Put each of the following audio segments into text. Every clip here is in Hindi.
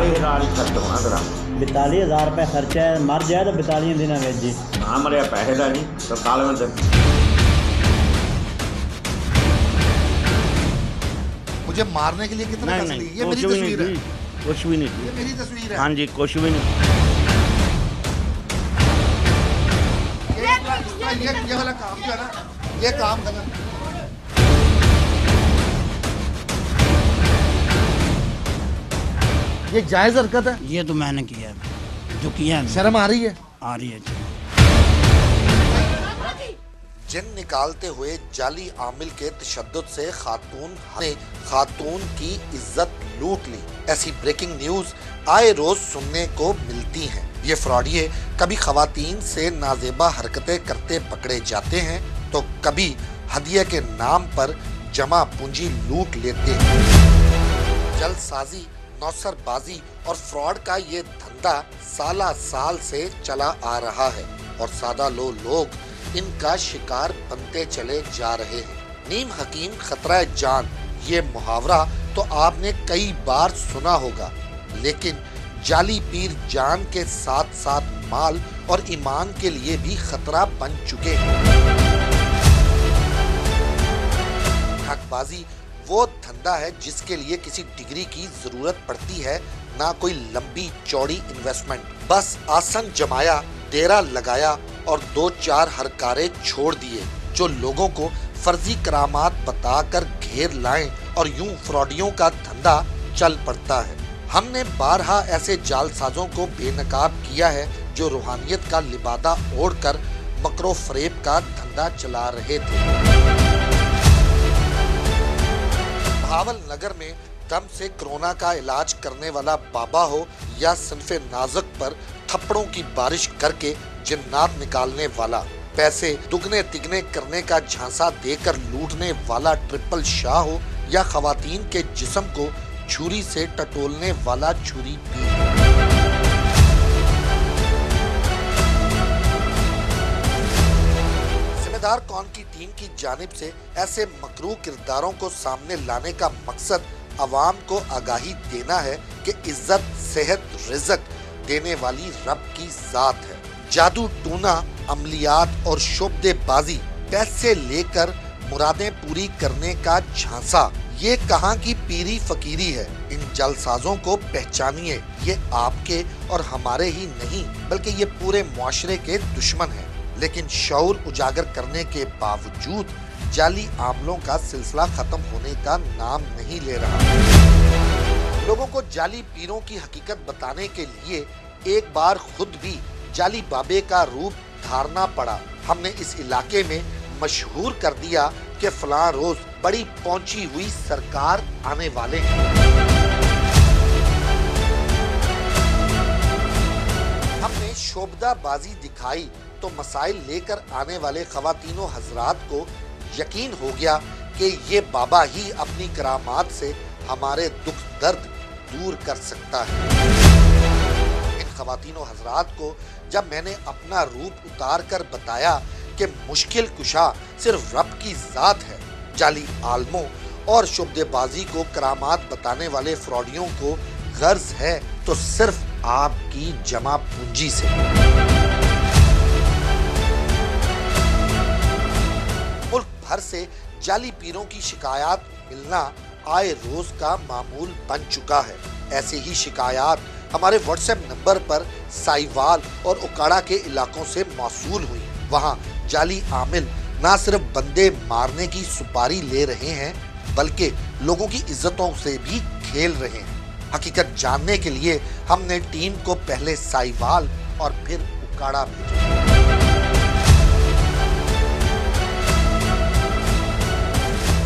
42,000 खर्च होना तेरा। 42,000 रुपये खर्चा है, मर जाए तो 42 दिन में जी ना मरिया पैसे का जी तो काल में मुझे मारने के लिए कितना नहीं, पैसे नहीं, लिए? ये मेरी तस्वीर है, कुछ भी नहीं ये दिया। मेरी तस्वीर है। हाँ जी, कुछ भी नहीं। ये वाला काम जो है ना, ये काम गलत। ये जायज हरकत है? ये तो मैंने किया है, जो किया है शर्म आ रही है? आ रही है जी। जिन निकालते हुए जाली आमिल के तशद्दुद से खातून की इज्जत लूट ली। ऐसी ब्रेकिंग न्यूज आए रोज सुनने को मिलती हैं। ये फ्रॉडिये कभी खवातीन से नाजेबा हरकतें करते पकड़े जाते हैं तो कभी हदिया के नाम पर जमा पूंजी लूट लेते हैं। जल्दसाजी, नौसरबाजी और फ्रॉड का ये धंधा साल से चला आ रहा है और सादा लोग इनका शिकार बनते चले जा रहे हैं। नीम हकीम खतरा जान, ये मुहावरा तो आपने कई बार सुना होगा, लेकिन जाली पीर जान के साथ साथ माल और ईमान के लिए भी खतरा बन चुके हैं। ठगबाजी वो धंधा है जिसके लिए किसी डिग्री की जरूरत पड़ती है, ना कोई लंबी चौड़ी इन्वेस्टमेंट। बस आसन जमाया, डेरा लगाया और 2-4 हरकारे छोड़ दिए जो लोगों को फर्जी करामात बताकर घेर लाएं और यूं फ्रॉडियों का धंधा चल पड़ता है। हमने बारहा ऐसे जालसाजों को बेनकाब किया है जो रूहानियत का लिबादा ओढ़कर मकरो फरेब का धंधा चला रहे थे। भावल नगर में दम से कोरोना का इलाज करने वाला बाबा हो या सिनफे नाजुक पर थप्पड़ों की बारिश करके जिन्नात निकालने वाला, पैसे दुगने तिगने करने का झांसा देकर लूटने वाला ट्रिपल शाह हो या खवातीन के जिस्म को छुरी से टटोलने वाला छुरी पीर। जिम्मेदार कौन की टीम की जानिब से ऐसे मकरू किरदारों को सामने लाने का मकसद अवाम को आगाही देना है कि इज्जत, सेहत, रिज़्क देने वाली रब की जात है। जादू टूना, अमलियात और शोबदेबाजी, पैसे लेकर मुरादें पूरी करने का झांसा, ये कहाँ की पीरी फकीरी है। इन जलसाजों को पहचानिए, ये आपके और हमारे ही नहीं बल्कि ये पूरे मुआशरे के दुश्मन हैं। लेकिन शऊर उजागर करने के बावजूद जाली आमलों का सिलसिला खत्म होने का नाम नहीं ले रहा। लोगों को जाली पीरों की हकीकत बताने के लिए एक बार खुद भी जाली बाबे का रूप धारना पड़ा। हमने इस इलाके में मशहूर कर दिया कि फलां रोज बड़ी पहुंची हुई सरकार आने वाले हैं। हमने शोबदाबाजी दिखाई तो मसाइल लेकर आने वाले खवातीनों हजरात को यकीन हो गया कि ये बाबा ही अपनी करामात से हमारे दुख दर्द दूर कर सकता है। इन खवातीनों हजरात को जब मैंने अपना रूप उतार कर बताया कि मुश्किल कुशा सिर्फ रब की जात है, जाली आलमों और शुबदेबाजी को करामात बताने वाले फ्रॉडियों को गर्ज है तो सिर्फ आपकी जमा पूंजी से। मुल्क भर से जाली पीरों की शिकायत मिलना आए रोज का मामूल बन चुका है। ऐसे ही शिकायत हमारे व्हाट्सएप नंबर पर साहिवाल और उकाड़ा के इलाकों से मौसूल हुई। वहां जाली आमिल न सिर्फ बंदे मारने की सुपारी ले रहे हैं बल्कि लोगों की इज्जतों से भी खेल रहे हैं। हकीकत जानने के लिए हमने टीम को पहले साहिवाल और फिर उकाड़ा भेजा।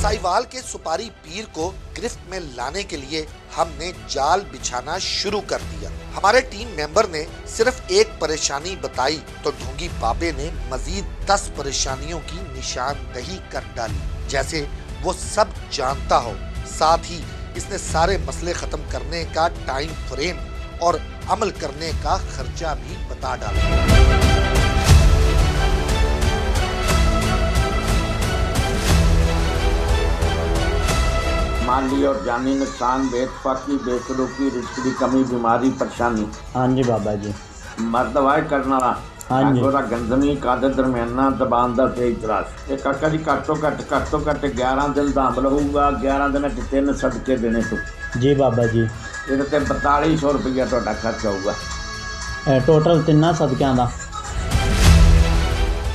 साहिवाल के सुपारी पीर को गिरफ्त में लाने के लिए हमने जाल बिछाना शुरू कर दिया। हमारे टीम मेंबर ने सिर्फ एक परेशानी बताई तो ढोंगी बाबे ने मजीद 10 परेशानियों की निशानदही कर डाली, जैसे वो सब जानता हो। साथ ही इसने सारे मसले खत्म करने का टाइम फ्रेम और अमल करने का खर्चा भी बता डाला। माली और जानी नुकसान, बेतफाकी, बेसलूकी, रिस्क की कमी, बीमारी, परेशानी। हाँ जी बाबा जी। मर्द वाह करने वाला, हाँ जी। गोरा गंजमी, कादर दरमियाना, जबान का तेज त्रास। ये काका जी घट तो घट 11 दिन का अमल होगा। 11 दिन 3 सदके देने तो जी बाबा जी। ये 4200 रुपया ਤੁਹਾਡਾ खर्च होगा। टोटल 3 सदकों का।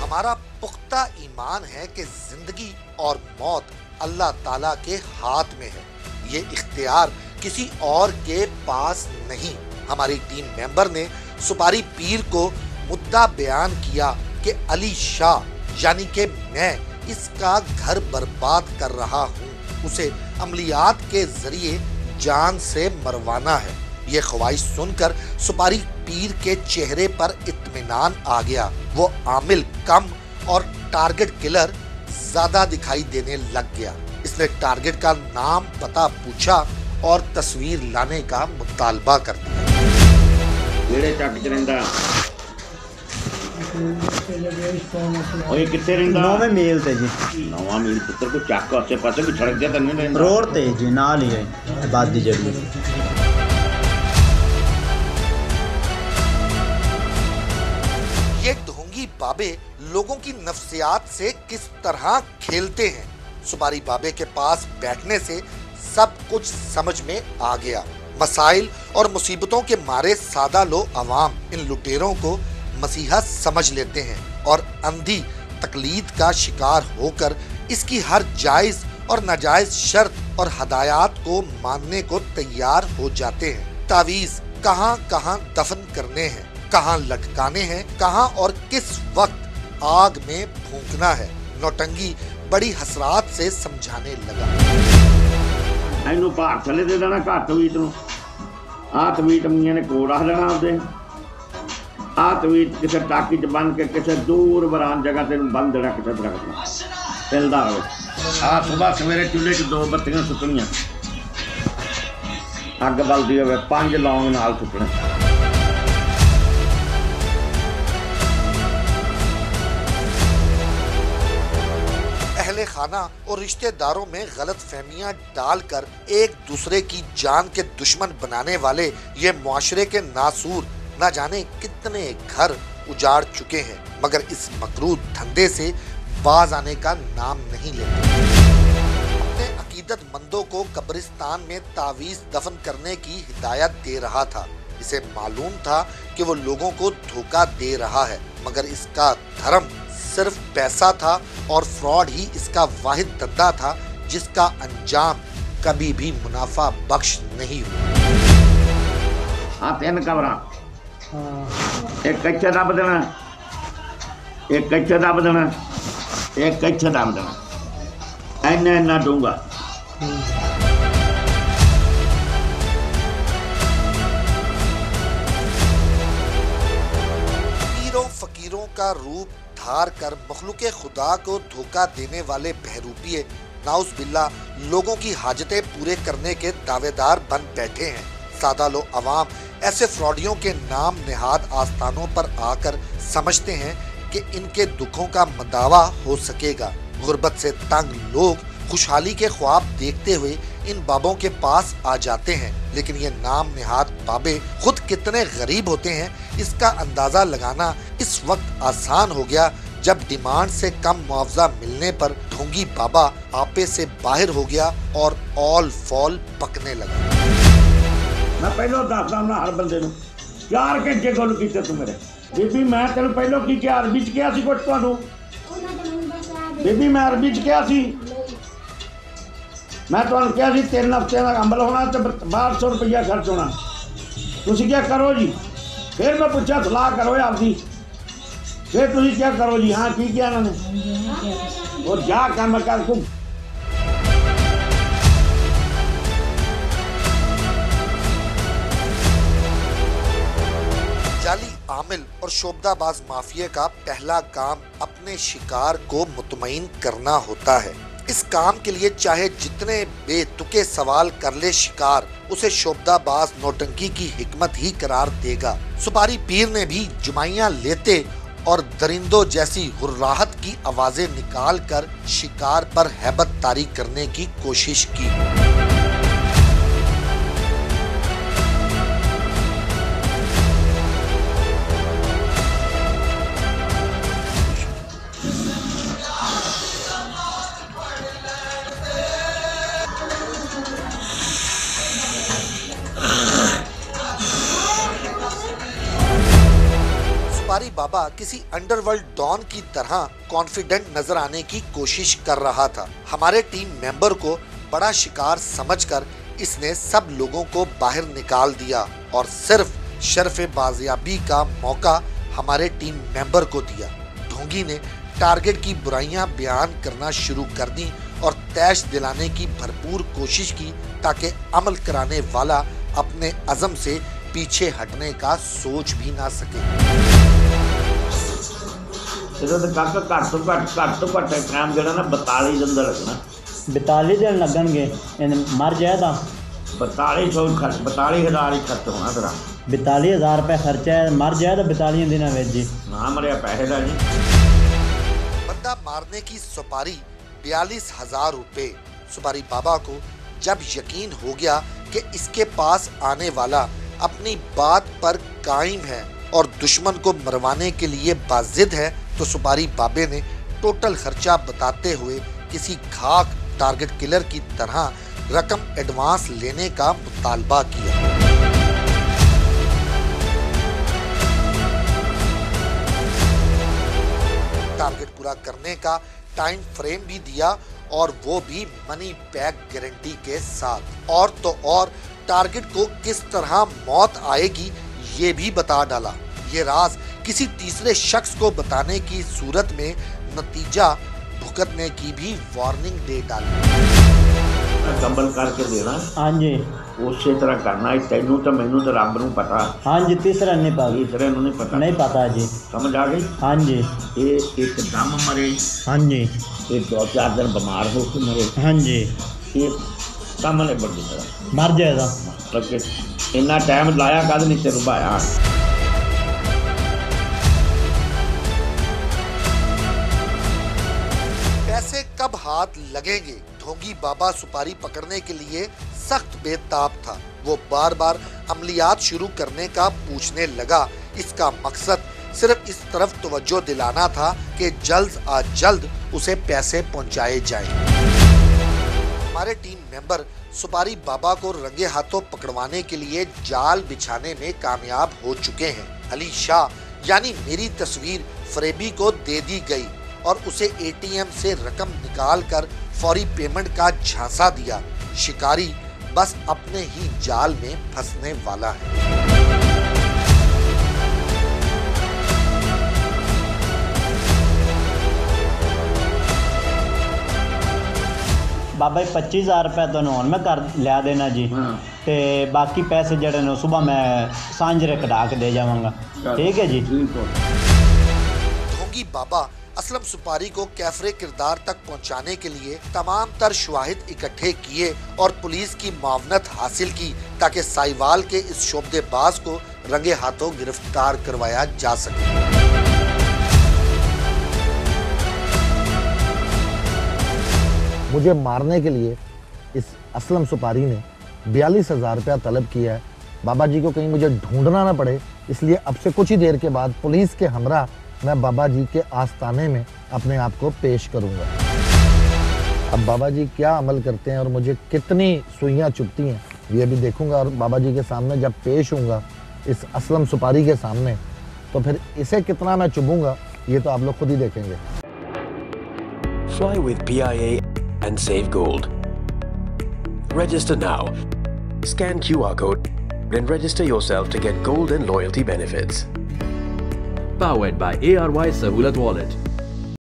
हमारा पुख्ता ईमान है कि जिंदगी और मौत अल्लाह ताला के हाथ में है। ये इख्तियार किसी और के पास नहीं। हमारी टीम मेंबर ने सुपारी पीर को मुद्दा बयान किया कि अली शाह यानी कि मैं इसका घर बर्बाद कर रहा हूँ, उसे अमलियात के जरिए जान से मरवाना है। ये ख्वाहिश सुनकर सुपारी पीर के चेहरे पर इत्मीनान आ गया। वो आमिल कम और टारगेट किलर ज्यादा दिखाई देने लग गया। इसने टारगेट का नाम पता पूछा और तस्वीर लाने का मुतालबा कर दिया। चक च रहिंदा ओए कित्थे रहिंदा? 9वें मील ते जी। 9वां मील पुत्र को चक आसे पासे भी सड़क ते नहीं रहिंदा, रोड ते जी नाल ही है आबादी जड़ी। ये ढोंगी बाबे लोगों की नफ्सियात से किस तरह खेलते हैं, सुपारी बाबे के पास बैठने से सब कुछ समझ में आ गया। मसाइल और मुसीबतों के मारे सादा लो अवाम इन लुटेरों को मसीहा समझ लेते हैं और अंधी तकलीद का शिकार होकर इसकी हर जायज और नाजायज शर्त और हदायत को मानने को तैयार हो जाते हैं। तावीज़ कहां कहां दफन करने हैं, कहां लटकाने हैं, कहां और किस वक्त आग में फूंकना है, नौटंगी बड़ी हसरात से समझाने लगा। ਇਹਨੂੰ ਭਾਰ ਥੱਲੇ ਦੇ ਦੇਣਾ ਘੱਟ ਤਵੀਤ ਨੂੰ। ਆਹ ਤਵੀਤ ਮੀਆਂ ਨੇ ਕੋਲ ਰੱਖ ਦੇਣਾ ਆਪਦੇ। ਆਹ ਤਵੀਤ ਕਿਸੇ ਟਾਕੀ 'ਚ ਬੰਨ ਕੇ ਕਿਸੇ ਦੂਰ ਬਰਾਨ ਜਗ੍ਹਾ ਤੇ ਨੂੰ ਬੰਨ ਦੇਣਾ ਕਿਸੇ ਦਰਖਤ ਨਾਲ ਹਿਲਦਾ ਹੋਵੇ। ਆਹ ਸੁਬਾਹ ਸਵੇਰੇ ਚੁੱਲ੍ਹੇ 'ਚ 2 ਬੱਤੀਆਂ ਸੁੱਟਣੀਆਂ, ਅੱਗ ਬਲਦੀ ਹੋਵੇ 5 ਲੌਂਗ ਨਾਲ ਸੁੱਟਣੇ। अहले खाना और रिश्तेदारों में गलत फहमियाँ डालकर एक दूसरे की जान के दुश्मन बनाने वाले ये मुआशरे के नासूर न जाने कितने घर उजाड़ चुके हैं, मगर इस मकरूह धंधे से बाज आने का नाम नहीं लेते। अपने अकीदतमंदों को कब्रिस्तान में तावीज़ दफन करने की हिदायत दे रहा था। इसे मालूम था कि वो लोगों को धोखा दे रहा है, मगर इसका धर्म सिर्फ पैसा था और फ्रॉड ही इसका वाहिद धंधा था जिसका अंजाम कभी भी मुनाफा बख्श नहीं हुआ। हाँ 3 कबरां, एक कच्चा दब देना, एक कच्चा दब देना, एक कच्चा दब देना, इन्ना दूंगा। पीरों फकीरों का रूप धार कर मखलूके खुदा को धोखा देने वाले बहरूपिये नाउस बिल्ला लोगों की हाजतें पूरे करने के दावेदार बन बैठे हैं। सादा लो अवाम ऐसे फ्रॉडियों के नाम निहाद आस्थानों पर आकर समझते हैं कि इनके दुखों का मदावा हो सकेगा। गुर्बत से तंग लोग खुशहाली के ख्वाब देखते हुए इन बाबों के पास आ जाते हैं, लेकिन ये नाम निहाद बाबे खुद कितने गरीब होते हैं इसका अंदाज़ा लगाना इस वक्त आसान हो गया जब डिमांड से कम मुआवजा मिलने पर ढोंगी बाबा आपे से बाहर हो गया और ऑल फॉल पकने लगा। मैं पहलो दसदा ना हर बंदे नूं 4 घंटे गल कीते तू मेरे बीबी, मैं तेन पहलो की क्या अरबी च किया सी कुछ तुहानूं? बीबी मैं अरबी च किया सी, मैं तुहानूं किया सी 3 हफ्ते का अमल होना तो 1200 रुपया खर्च होना। तुसीं क्या करो जी? फिर मैं पूछा सलाह करो आपकी, फिर तुसीं क्या करो जी? हाँ की किया इन्होंने? और जा काम कर तुम। जाली आमिल और शोबदाबाज माफिया का पहला काम अपने शिकार को मुतमईन करना होता है। इस काम के लिए चाहे जितने बेतुके सवाल कर ले शिकार, उसे शोबदाबाज नौटंकी की हिकमत ही करार देगा। सुपारी पीर ने भी जुमाइयां लेते और दरिंदों जैसी गुर्राहत की आवाजें निकाल कर शिकार पर हैबत तारी करने की कोशिश की। बाबा किसी अंडरवर्ल्ड डॉन की तरह कॉन्फिडेंट नजर आने की कोशिश कर रहा था। हमारे टीम मेंबर को बड़ा शिकार समझकर इसने सब लोगों को बाहर निकाल दिया और सिर्फ शर्फ़े बाजियाबी का मौका हमारे टीम मेंबर को दिया। ढोंगी ने टारगेट की बुराइयां बयान करना शुरू कर दी और तैश दिलाने की भरपूर कोशिश की ताकि अमल कराने वाला अपने अज़म से पीछे हटने का सोच भी ना सके। ਇਹਦਾ ਤਾਂ ਕਾਕਾ ਘੱਟ ਤੋਂ ਘੱਟ ਟਾਈਮ ਜਿਹੜਾ ਨਾ 42 ਦਿਨ ਦਾ ਲੱਗਣਾ। 42 ਦਿਨ ਲੱਗਣਗੇ ਮਰ ਜਾਏ ਤਾਂ 42,000 ਹੀ ਖਰਚ ਹੋਣਾ ਤੇਰਾ। 42,000 रुपये खर्चा है, मर जाए तो 42 दिनों में जी ना मरिया पैसे का जी। बंदा मारने की सुपारी 42,000 रुपए। सुपारी बाबा को जब यकीन हो गया कि इसके पास आने वाला अपनी बात पर कायम है और दुश्मन को मरवाने के लिए बाजिद है, तो सुपारी बाबे ने टोटल खर्चा बताते हुए किसी खाक टारगेट किलर की तरह रकम एडवांस लेने का मुतालबा किया। टारगेट पूरा करने का टाइम फ्रेम भी दिया और वो भी मनी बैक गारंटी के साथ। और तो और टारगेट को किस तरह मौत आएगी ये भी बता डाला। ये राज किसी तीसरे शख्स को बताने की सूरत में नतीजा भुगतने की भी वार्निंग दे डाली। कंबल करके देना। हाँ जी उसी तरह करना है। तेनू तो मैनू तो रब नू पता। हाँ जी तीसरा नहीं पता। तीसरे नू नहीं पता। नहीं पता जी। समझ आ गई। हाँ जी ये एक दम मरे। हाँ जी ये 2-4 दिन बीमार हो के मरे। हाँ जी ये कम ने बड़ी तरह मर जाएगा। मतलब कि इन्ना टाइम लाया कद नहीं तेरू भाया। पैसे कब हाथ लगेंगे? ढोंगी बाबा सुपारी पकड़ने के लिए सख्त बेताब था। वो बार बार अमलियात शुरू करने का पूछने लगा। इसका मकसद सिर्फ इस तरफ तवज्जो दिलाना था कि जल्द आज जल्द उसे पैसे पहुंचाए जाएं। हमारे टीम मेंबर सुपारी बाबा को रंगे हाथों पकड़वाने के लिए जाल बिछाने में कामयाब हो चुके हैं। अली शाह यानी मेरी तस्वीर फरेबी को दे दी गई और उसे एटीएम से रकम निकालकर फौरी पेमेंट का झांसा दिया। शिकारी बस अपने ही जाल में फंसने वाला है। बाबा जी 25,000 रुपये तो हुण मैं कर लिया देना जी। ते बाकी पैसे जड़े ने सुबह मैं सांझरे कटा के दे जावांगा। ठीक है जी। ढोंगी बाबा असलम सुपारी को कैफरे किरदार तक पहुंचाने के लिए तमाम तर शवाहिद इकट्ठे किए और पुलिस की मावनत हासिल की ताकि साहिवाल के इस शोबदेबाज को रंगे हाथों गिरफ्तार करवाया जा सके। मुझे मारने के लिए इस असलम सुपारी ने 42,000 रुपया तलब किया है। बाबा जी को कहीं मुझे ढूंढना ना पड़े, इसलिए अब से कुछ ही देर के बाद पुलिस के हमरा मैं बाबा जी के आस्ताने में अपने आप को पेश करूंगा। अब बाबा जी क्या अमल करते हैं और मुझे कितनी सुइयां चुभती हैं ये भी देखूंगा। और बाबा जी के सामने जब पेश होऊंगा इस असलम सुपारी के सामने, तो फिर इसे कितना मैं चुभूंगा ये तो आप लोग खुद ही देखेंगे। Fly with PIA and save gold. Register now. Scan QR code and register yourself to get gold and loyalty benefits. Powered by ARY Sahulat Wallet.